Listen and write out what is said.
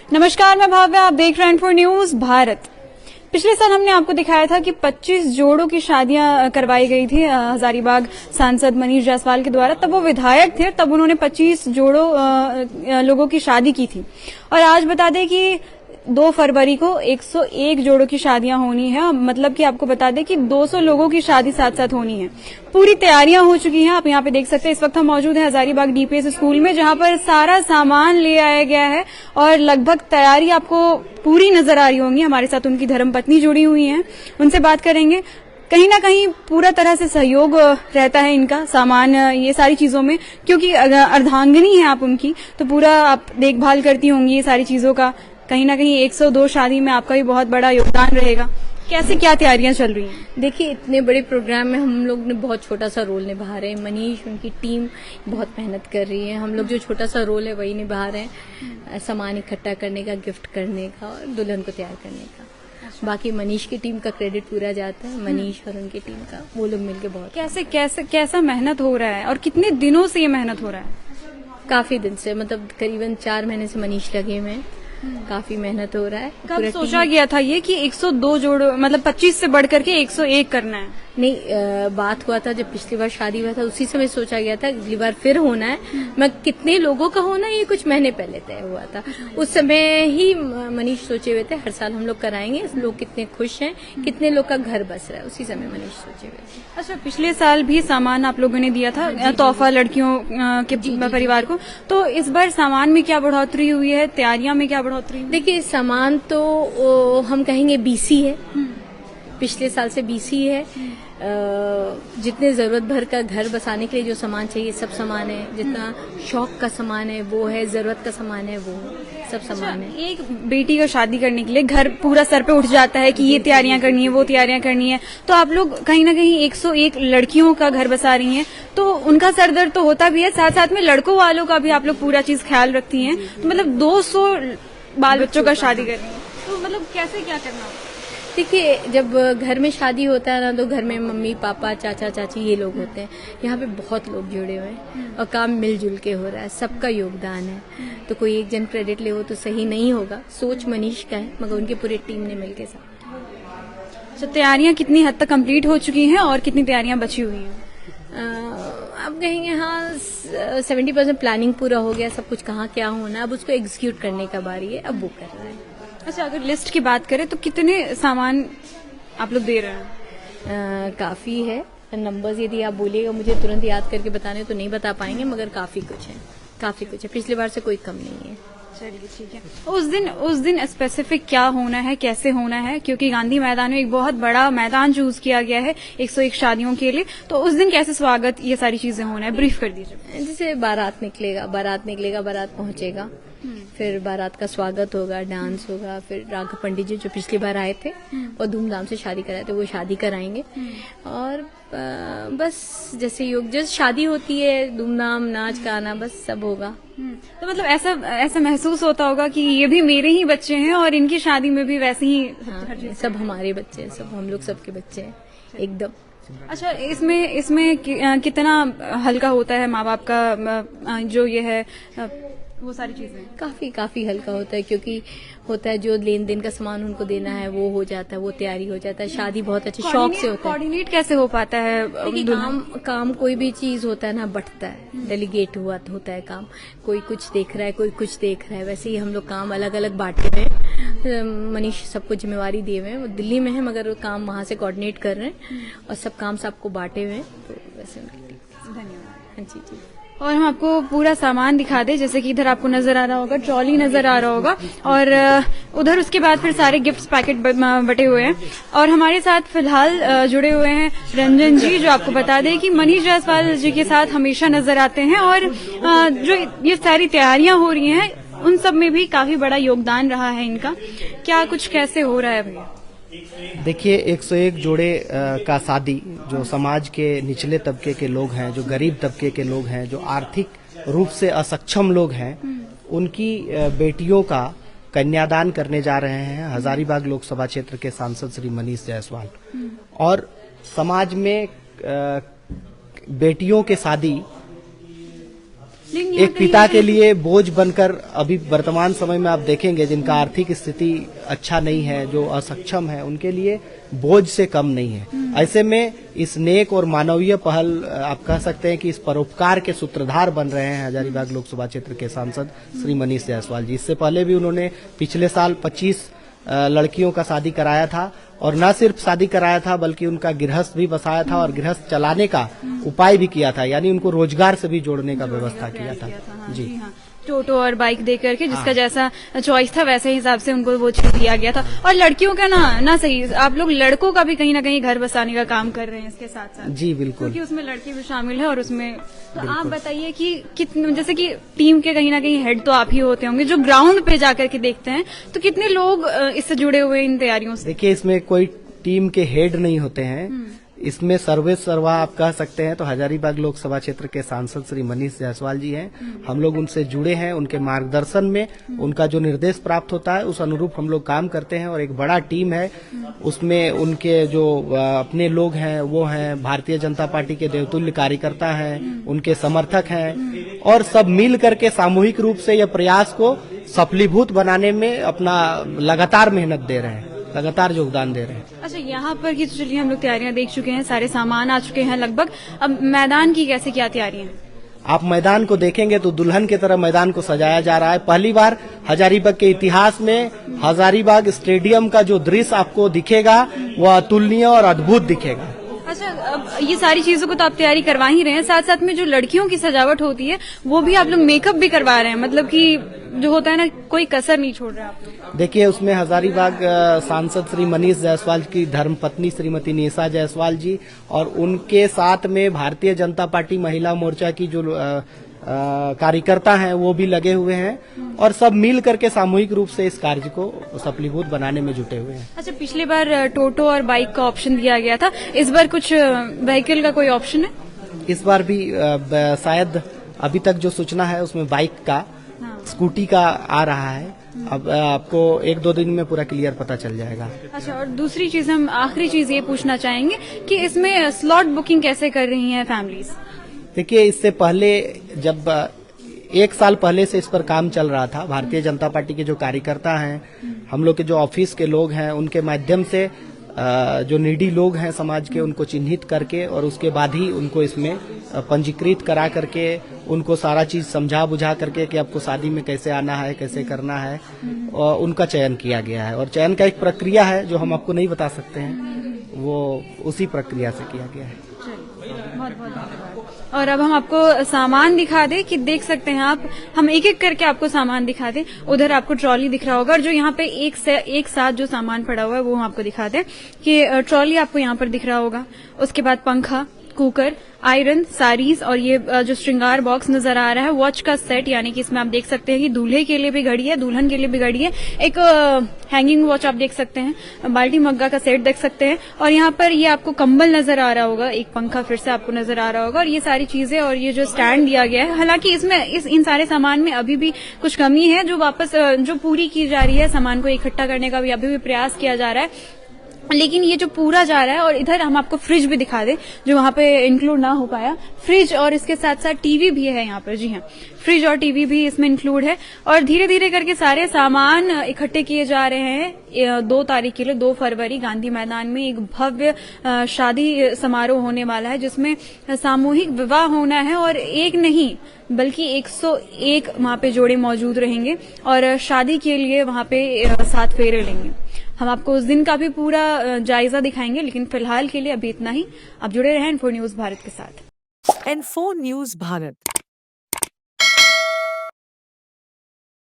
नमस्कार, मैं भाव्या, आप देख रहे हैं फॉर न्यूज भारत। पिछले साल हमने आपको दिखाया था कि 25 जोड़ों की शादियां करवाई गई थी हजारीबाग सांसद मनीष जायसवाल के द्वारा। तब वो विधायक थे, तब उन्होंने 25 जोड़ों लोगों की शादी की थी। और आज बता दें कि 2 फरवरी को 101 जोड़ों की शादियां होनी है। मतलब कि आपको बता दें कि 200 लोगों की शादी साथ साथ होनी है। पूरी तैयारियां हो चुकी हैं। आप यहां पे देख सकते हैं, इस वक्त हम मौजूद हैं हजारीबाग डीपीएस स्कूल में, जहां पर सारा सामान ले आया गया है और लगभग तैयारी आपको पूरी नजर आ रही होंगी। हमारे साथ उनकी धर्मपत्नी जुड़ी हुई हैं, उनसे बात करेंगे। कहीं ना कहीं पूरा तरह से सहयोग रहता है इनका सामान ये सारी चीजों में, क्योंकि अर्धांगिनी है आप उनकी, तो पूरा आप देखभाल करती होंगी ये सारी चीजों का। कहीं ना कहीं 102 शादी में आपका भी बहुत बड़ा योगदान रहेगा। कैसे क्या तैयारियां चल रही हैं? देखिए, इतने बड़े प्रोग्राम में हम लोग ने बहुत छोटा सा रोल निभा रहे हैं। मनीष, उनकी टीम बहुत मेहनत कर रही है। हम लोग जो छोटा सा रोल है वही निभा रहे हैं, सामान इकट्ठा करने का, गिफ्ट करने का और दुल्हन को तैयार करने का। बाकी मनीष की टीम का क्रेडिट पूरा जाता है, मनीष और उनकी टीम का। वो लोग मिलके बहुत कैसा मेहनत हो रहा है और कितने दिनों से ये मेहनत हो रहा है? काफी दिन से, मतलब करीबन 4 महीने से मनीष लगे हुए हैं। काफी मेहनत हो रहा है। कब सोचा गया था ये कि 102 जोड़, मतलब 25 से बढ़ करके 101 करना है? नहीं, बात हुआ था जब पिछली बार शादी हुआ था, उसी समय सोचा गया था अगली बार फिर होना है। मैं कितने लोगों का होना ये कुछ महीने पहले तय हुआ था। उस समय ही मनीष सोचे हुए थे हर साल हम लोग कराएंगे, लोग कितने खुश हैं, कितने लोग का घर बस रहा है, उसी समय मनीष सोचे हुए थे। अच्छा, पिछले साल भी सामान आप लोगों ने दिया था तोहफा लड़कियों के परिवार को, तो इस बार सामान में क्या बढ़ोतरी हुई है, तैयारियां में क्या बढ़ोतरी? देखिए, सामान तो हम कहेंगे बीसी है, पिछले साल से बीसी है। जितने जरूरत भर का घर बसाने के लिए जो सामान चाहिए सब सामान है। जितना शौक का सामान है वो है, जरूरत का सामान है वो सब सामान है। एक बेटी का शादी करने के लिए घर पूरा सर पे उठ जाता है कि ये तैयारियां करनी है, वो तैयारियां करनी है। तो आप लोग कहीं ना कहीं 101 लड़कियों का घर बसा रही हैं, तो उनका सर दर्द तो होता भी है, साथ साथ में लड़कों वालों का भी आप लोग पूरा चीज ख्याल रखती हैं। तो मतलब 200 बाल बच्चों का शादी कर रही है, तो मतलब कैसे क्या करना? देखिए, जब घर में शादी होता है ना, तो घर में मम्मी पापा चाचा चाची ये लोग होते हैं। यहाँ पे बहुत लोग जुड़े हुए हैं और काम मिलजुल के हो रहा है, सबका योगदान है। तो कोई एक जन क्रेडिट ले वो तो सही नहीं होगा। सोच मनीष का है, मगर उनकी पूरी टीम ने मिलकर साथ। तो तैयारियां कितनी हद तक कंप्लीट हो चुकी हैं और कितनी तैयारियां बची हुई हैं? अब कहेंगे हाँ 70% प्लानिंग पूरा हो गया, सब कुछ कहाँ क्या होना है, अब उसको एग्जीक्यूट करने का बारी है, अब वो कर रहा है। अच्छा, अगर लिस्ट की बात करें तो कितने सामान आप लोग दे रहे हैं? काफी है। नंबर्स यदि आप बोलिएगा मुझे तुरंत याद करके बताने तो नहीं बता पाएंगे, मगर काफी कुछ है। पिछली बार से कोई कम नहीं है। चलिए ठीक है। उस दिन स्पेसिफिक क्या होना है, कैसे होना है? क्योंकि गांधी मैदान में एक बहुत बड़ा मैदान चूज किया गया है 101 शादियों के लिए, तो उस दिन कैसे स्वागत, ये सारी चीजें होना है, ब्रीफ कर दीजिए। जैसे बारात निकलेगा, बारात पहुंचेगा, फिर बारात का स्वागत होगा, डांस होगा, फिर राघव पंडित जी जो पिछली बार आए थे और धूमधाम से शादी कराए थे, वो शादी कराएंगे। और बस जैसे शादी होती है, धूमधाम, नाच गाना, बस सब होगा। तो मतलब ऐसा महसूस होता होगा कि ये भी मेरे ही बच्चे हैं और इनकी शादी में भी वैसे ही सब हमारे बच्चे हैं, सब हम लोग सबके बच्चे हैं एकदम। अच्छा, इसमें कितना हल्का होता है माँ बाप का जो ये है वो सारी चीजें? काफी हल्का होता है, क्योंकि होता है जो लेन देन का सामान उनको देना है वो हो जाता है, वो तैयारी हो जाता है। शादी बहुत अच्छे शौक से होता है। कोऑर्डिनेट कैसे हो पाता है? काम कोई भी चीज होता है ना, बंटता है, डेलीगेट होता है काम। कोई कुछ देख रहा है, कोई कुछ देख रहा है, वैसे ही हम लोग काम अलग अलग बांटे हुए हैं। मनीष सबको जिम्मेवारी दिए हुए हैं, वो दिल्ली में है मगर वो काम वहाँ से कोऑर्डिनेट कर रहे हैं और सब काम सबको बांटे हुए हैं। तो वैसे धन्यवाद। हाँ जी। और हम आपको पूरा सामान दिखा दें, जैसे कि इधर आपको नजर आ रहा होगा, ट्रॉली नजर आ रहा होगा, और उधर उसके बाद फिर सारे गिफ्ट्स पैकेट बटे हुए हैं। और हमारे साथ फिलहाल जुड़े हुए हैं रंजन जी, जो आपको बता दें कि मनीष जायसवाल जी के साथ हमेशा नजर आते हैं और जो ये सारी तैयारियां हो रही हैं उन सब में भी काफी बड़ा योगदान रहा है इनका। क्या कुछ कैसे हो रहा है भैया? देखिए, 101 जोड़े का शादी जो समाज के निचले तबके के लोग हैं, जो गरीब तबके के लोग हैं, जो आर्थिक रूप से असक्षम लोग हैं, उनकी बेटियों का कन्यादान करने जा रहे हैं हजारीबाग लोकसभा क्षेत्र के सांसद श्री मनीष जायसवाल। और समाज में बेटियों के शादी लेकिन यहाँ एक पिता के लिए बोझ बनकर अभी वर्तमान समय में आप देखेंगे जिनका आर्थिक स्थिति अच्छा नहीं है, जो असक्षम है, उनके लिए बोझ से कम नहीं है। ऐसे में इस नेक और मानवीय पहल आप कह सकते हैं कि इस परोपकार के सूत्रधार बन रहे हैं हजारीबाग लोकसभा क्षेत्र के सांसद श्री मनीष जायसवाल जी। इससे पहले भी उन्होंने पिछले साल 25 लड़कियों का शादी कराया था, और न सिर्फ शादी कराया था बल्कि उनका गृहस्थ भी बसाया था और गृहस्थ चलाने का उपाय भी किया था, यानी उनको रोजगार से भी जोड़ने का व्यवस्था किया था। जी हाँ, टोटो और बाइक दे करके जिसका जैसा चॉइस था वैसे हिसाब से उनको वो चीज दिया गया था। और लड़कियों का ना सही, आप लोग लड़कों का भी कहीं ना कहीं घर बसाने का काम कर रहे हैं इसके साथ साथ। जी बिल्कुल, क्योंकि उसमें लड़के भी शामिल है और उसमें तो आप बताइए कि कितने, जैसे कि टीम के कहीं ना कहीं हेड तो आप ही होते होंगे जो ग्राउंड पे जाकर के देखते हैं, तो कितने लोग इससे जुड़े हुए इन तैयारियों से? देखिए, इसमें कोई टीम के हेड नहीं होते हैं, इसमें सर्वे सर्वा आप कह सकते हैं तो हजारीबाग लोकसभा क्षेत्र के सांसद श्री मनीष जायसवाल जी हैं। हम लोग उनसे जुड़े हैं, उनके मार्गदर्शन में उनका जो निर्देश प्राप्त होता है उस अनुरूप हम लोग काम करते हैं। और एक बड़ा टीम है, उसमें उनके जो अपने लोग हैं वो हैं भारतीय जनता पार्टी के देवतुल्य कार्यकर्ता हैं, उनके समर्थक हैं, और सब मिल करके सामूहिक रूप से यह प्रयास को सफलीभूत बनाने में अपना लगातार मेहनत दे रहे हैं, लगातार योगदान दे रहे हैं। अच्छा, यहाँ पर की तो चलिए हम लोग तैयारियां देख चुके हैं, सारे सामान आ चुके हैं लगभग। अब मैदान की कैसे क्या तैयारियां हैं? आप मैदान को देखेंगे तो दुल्हन की तरह मैदान को सजाया जा रहा है। पहली बार हजारीबाग के इतिहास में हजारीबाग स्टेडियम का जो दृश्य आपको दिखेगा वह अतुलनीय और अद्भुत दिखेगा। अच्छा, अब ये सारी चीजों को तो आप तैयारी करवा ही रहे हैं, साथ साथ में जो लड़कियों की सजावट होती है वो भी आप लोग मेकअप भी करवा रहे हैं, मतलब कि जो होता है ना, कोई कसर नहीं छोड़ रहे आप लोग। देखिए, उसमें हजारीबाग सांसद श्री मनीष जायसवाल की धर्मपत्नी श्रीमती निशा जायसवाल जी और उनके साथ में भारतीय जनता पार्टी महिला मोर्चा की जो कार्यकर्ता हैं वो भी लगे हुए हैं, और सब मिल करके सामूहिक रूप से इस कार्य को सफलीभूत बनाने में जुटे हुए हैं। अच्छा, पिछली बार टोटो और बाइक का ऑप्शन दिया गया था, इस बार कुछ व्हीकल का कोई ऑप्शन है? इस बार भी शायद अभी तक जो सूचना है उसमें बाइक का, स्कूटी का आ रहा है। अब आपको 1-2 दिन में पूरा क्लियर पता चल जाएगा। अच्छा, और दूसरी चीज, हम आखिरी चीज ये पूछना चाहेंगे कि इसमें स्लॉट बुकिंग कैसे कर रही हैं फैमिलीज? देखिए, इससे पहले जब 1 साल पहले से इस पर काम चल रहा था, भारतीय जनता पार्टी के जो कार्यकर्ता हैं, हम लोग के जो ऑफिस के लोग हैं, उनके माध्यम से जो नीडी लोग हैं समाज के उनको चिन्हित करके और उसके बाद ही उनको इसमें पंजीकृत करा करके उनको सारा चीज समझा बुझा करके कि आपको शादी में कैसे आना है, कैसे करना है, और उनका चयन किया गया है। और चयन का एक प्रक्रिया है जो हम आपको नहीं बता सकते हैं, वो उसी प्रक्रिया से किया गया है। बहुत बहुत धन्यवाद। और अब हम आपको सामान दिखा दें कि देख सकते हैं आप, हम एक एक करके आपको सामान दिखा दें। उधर आपको ट्रॉली दिख रहा होगा, और जो यहाँ पे एक साथ जो सामान पड़ा हुआ है वो हम आपको दिखा दें कि ट्रॉली आपको यहाँ पर दिख रहा होगा। उसके बाद पंखा, कुकर, आयरन, साड़ीज, और ये जो श्रृंगार बॉक्स नजर आ रहा है, वॉच का सेट, यानी कि इसमें आप देख सकते हैं कि दूल्हे के लिए भी घड़ी है, दुल्हन के लिए भी घड़ी है, एक हैंगिंग वॉच आप देख सकते हैं, बाल्टी मग्गा का सेट देख सकते हैं, और यहाँ पर ये आपको कंबल नजर आ रहा होगा, एक पंखा फिर से आपको नजर आ रहा होगा, और ये सारी चीजें और ये जो स्टैंड दिया गया है। हालांकि इसमें इन सारे सामान में अभी भी कुछ कमी है जो वापस जो पूरी की जा रही है, सामान को इकट्ठा करने का भी अभी भी प्रयास किया जा रहा है, लेकिन ये जो पूरा जा रहा है। और इधर हम आपको फ्रिज भी दिखा दें जो वहां पे इंक्लूड ना हो पाया, फ्रिज, और इसके साथ साथ टीवी भी है यहाँ पर। जी हाँ, फ्रिज और टीवी भी इसमें इंक्लूड है, और धीरे धीरे करके सारे सामान इकट्ठे किए जा रहे हैं। 2 तारीख के लिए 2 फरवरी गांधी मैदान में एक भव्य शादी समारोह होने वाला है जिसमें सामूहिक विवाह होना है, और एक नहीं बल्कि 101 वहां पे जोड़े मौजूद रहेंगे और शादी के लिए वहां पे 7 फेरे लेंगे। हम आपको उस दिन का भी पूरा जायजा दिखाएंगे, लेकिन फिलहाल के लिए अभी इतना ही। आप जुड़े रहें N4 न्यूज भारत के साथ। N4 news Bharat,